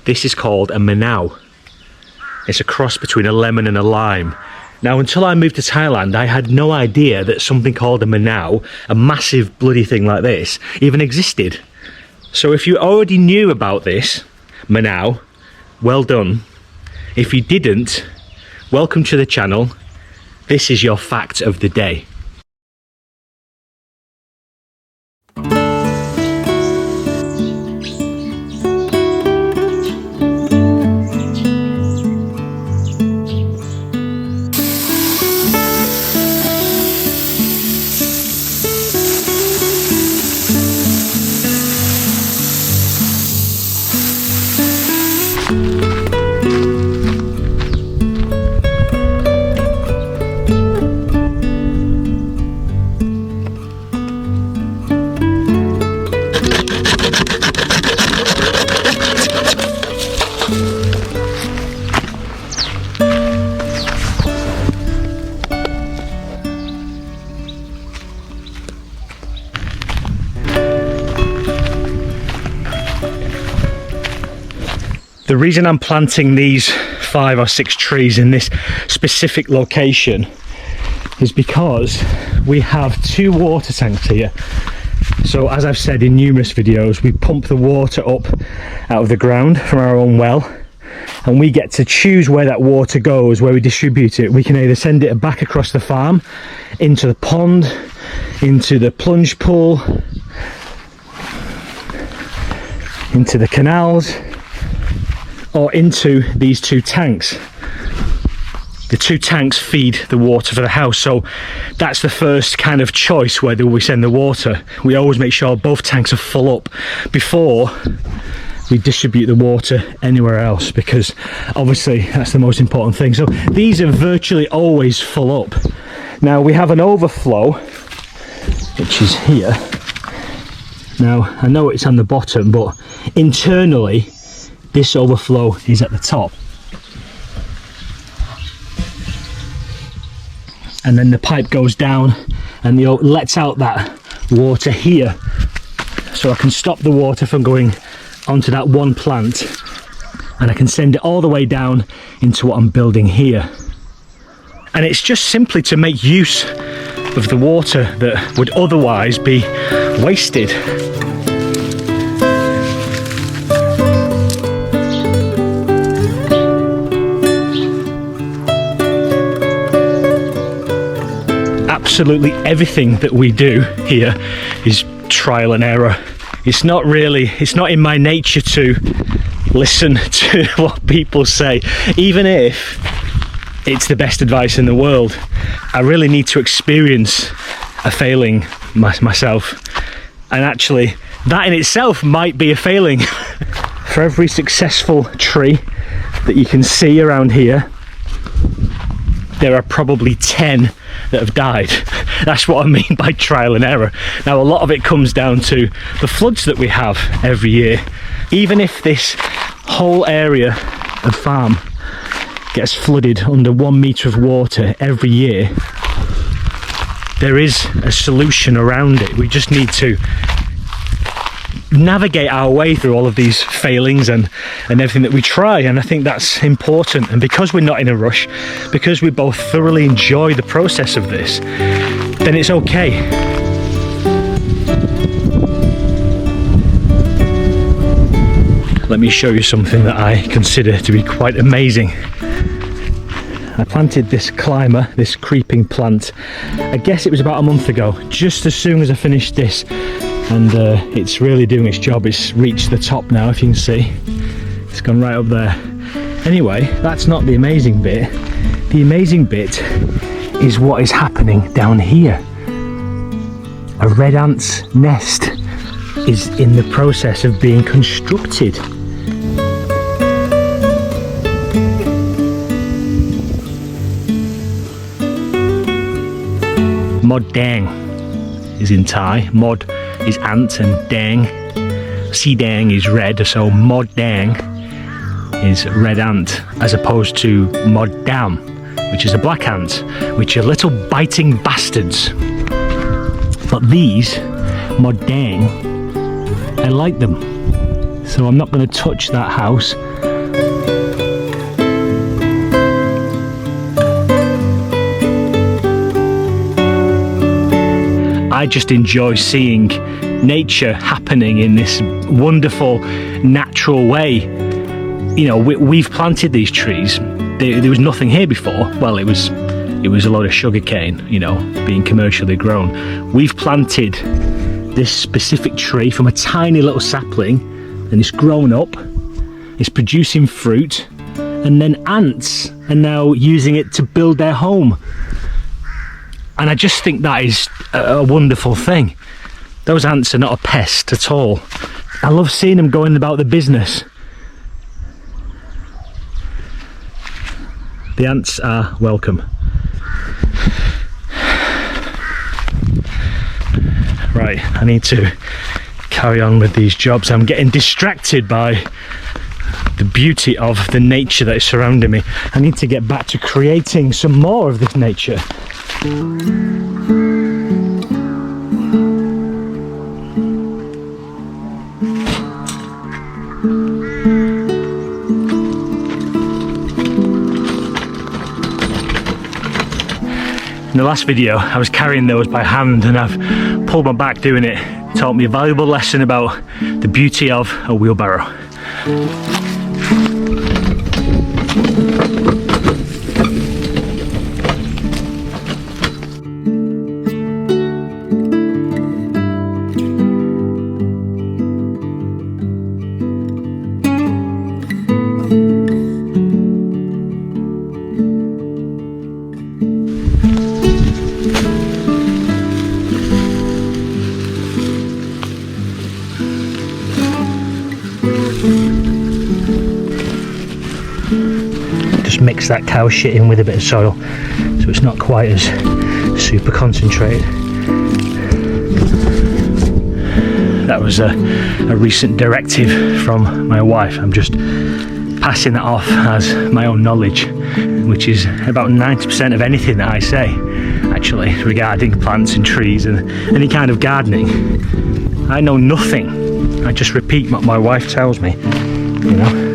This is called a manao. It's a cross between a lemon and a lime. Now, until I moved to Thailand, I had no idea that something called a manao, a massive bloody thing like this, even existed. So if you already knew about this manao, well done. If you didn't, welcome to the channel. This is your fact of the day. The reason I'm planting these 5 or 6 trees in this specific location is because we have 2 water tanks here. So as I've said in numerous videos, we pump the water up out of the ground from our own well, and we get to choose where that water goes, where we distribute it. We can either send it back across the farm, into the pond, into the plunge pool, into the canals, or into these 2 tanks. The 2 tanks feed the water for the house, so that's the first kind of choice whether we send the water. We always make sure both tanks are full up before we distribute the water anywhere else, because obviously that's the most important thing. So these are virtually always full up. Now we have an overflow, which is here. Now I know it's on the bottom, but internally this overflow is at the top. And then the pipe goes down and lets out that water here. So I can stop the water from going onto that one plant, and I can send it all the way down into what I'm building here. And it's just simply to make use of the water that would otherwise be wasted. Absolutely everything that we do here is trial and error. It's not in my nature to listen to what people say, even if it's the best advice in the world. I really need to experience a failing myself, and actually that in itself might be a failing. For every successful tree that you can see around here, there are probably 10 that have died. That's what I mean by trial and error. Now, a lot of it comes down to the floods that we have every year. Even if this whole area of farm gets flooded under 1 metre of water every year, there is a solution around it. We just need to navigate our way through all of these failings and everything that we try, and I think that's important. And because we're not in a rush, because we both thoroughly enjoy the process of this, then it's okay. Let me show you something that I consider to be quite amazing. I planted this climber, this creeping plant, I guess it was about a month ago, just as soon as I finished this. And it's really doing its job. It's reached the top now, if you can see. It's gone right up there. Anyway, that's not the amazing bit. The amazing bit is what is happening down here. A red ant's nest is in the process of being constructed. Mod dang is in Thai. Mod is ant and dang. Si dang is red, so mod dang is red ant, as opposed to mod dam, which is a black ant, which are little biting bastards. But these mod dang, I like them. So I'm not going to touch that house. I just enjoy seeing nature happening in this wonderful, natural way. You know, we've planted these trees. There was nothing here before. Well, it was a load of sugar cane, you know, being commercially grown. We've planted this specific tree from a tiny little sapling, and it's grown up, it's producing fruit, and then ants are now using it to build their home. And I just think that is a wonderful thing. Those ants are not a pest at all. I love seeing them going about the business. The ants are welcome. Right, I need to carry on with these jobs. I'm getting distracted by the beauty of the nature that is surrounding me. I need to get back to creating some more of this nature. In the last video, I was carrying those by hand, and I've pulled my back doing it. It taught me a valuable lesson about the beauty of a wheelbarrow. Mix that cow shit in with a bit of soil so it's not quite as super concentrated. That was a recent directive from my wife. I'm just passing that off as my own knowledge, which is about 90% of anything that I say actually regarding plants and trees and any kind of gardening. I know nothing. I just repeat what my wife tells me, you know.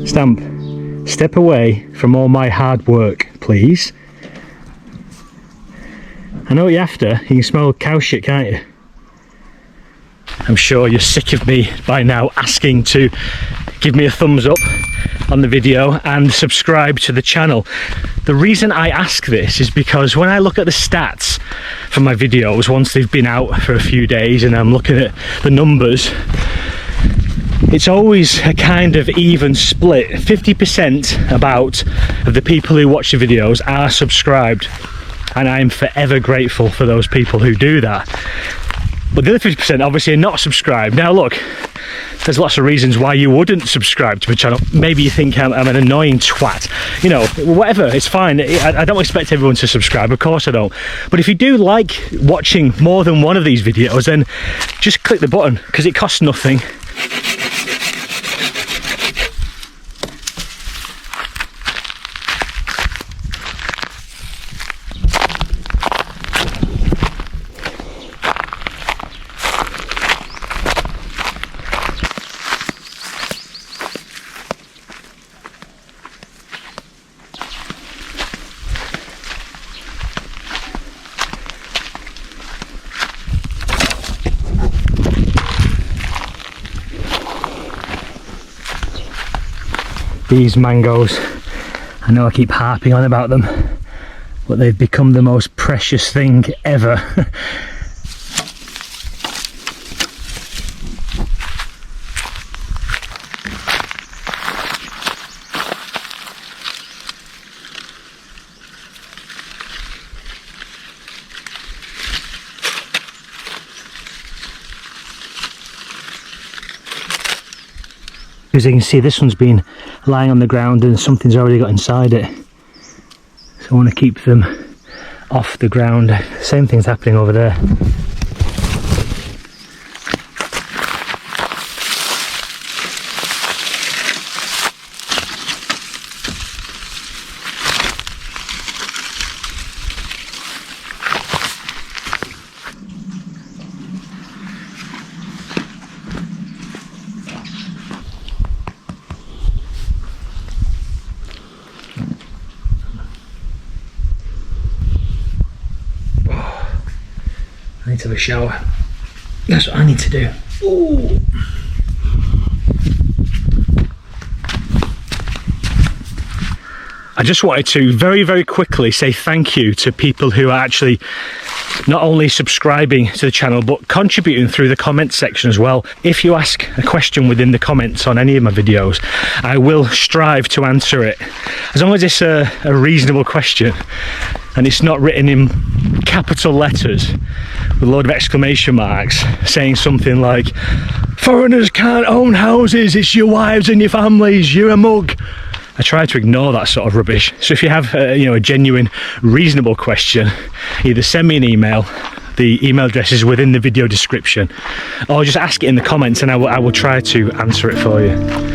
Stamp, step away from all my hard work, please. I know what you're after. You can smell cow shit, can't you? I'm sure you're sick of me by now asking to give me a thumbs up on the video and subscribe to the channel. The reason I ask this is because when I look at the stats for my videos once they've been out for a few days and I'm looking at the numbers, it's always a kind of even split. 50% about of the people who watch the videos are subscribed, and I'm forever grateful for those people who do that. But the other 50% obviously are not subscribed. Now look, there's lots of reasons why you wouldn't subscribe to my channel. Maybe you think I'm an annoying twat, you know, whatever, it's fine. I don't expect everyone to subscribe, of course I don't. But if you do like watching more than one of these videos, then just click the button, because it costs nothing. These mangoes, I know I keep harping on about them, but they've become the most precious thing ever. As you can see, this one's been lying on the ground and something's already got inside it. So I want to keep them off the ground. Same thing's happening over there. I need to have a shower. That's what I need to do. Ooh. I just wanted to very quickly say thank you to people who are actually not only subscribing to the channel but contributing through the comment section as well. If you ask a question within the comments on any of my videos, I will strive to answer it, as long as it's a reasonable question and it's not written in capital letters with a load of exclamation marks saying something like, "Foreigners can't own houses, it's your wives and your families, you're a mug." I try to ignore that sort of rubbish. So if you have a genuine, reasonable question, either send me an email. The email address is within the video description, or just ask it in the comments and I will try to answer it for you.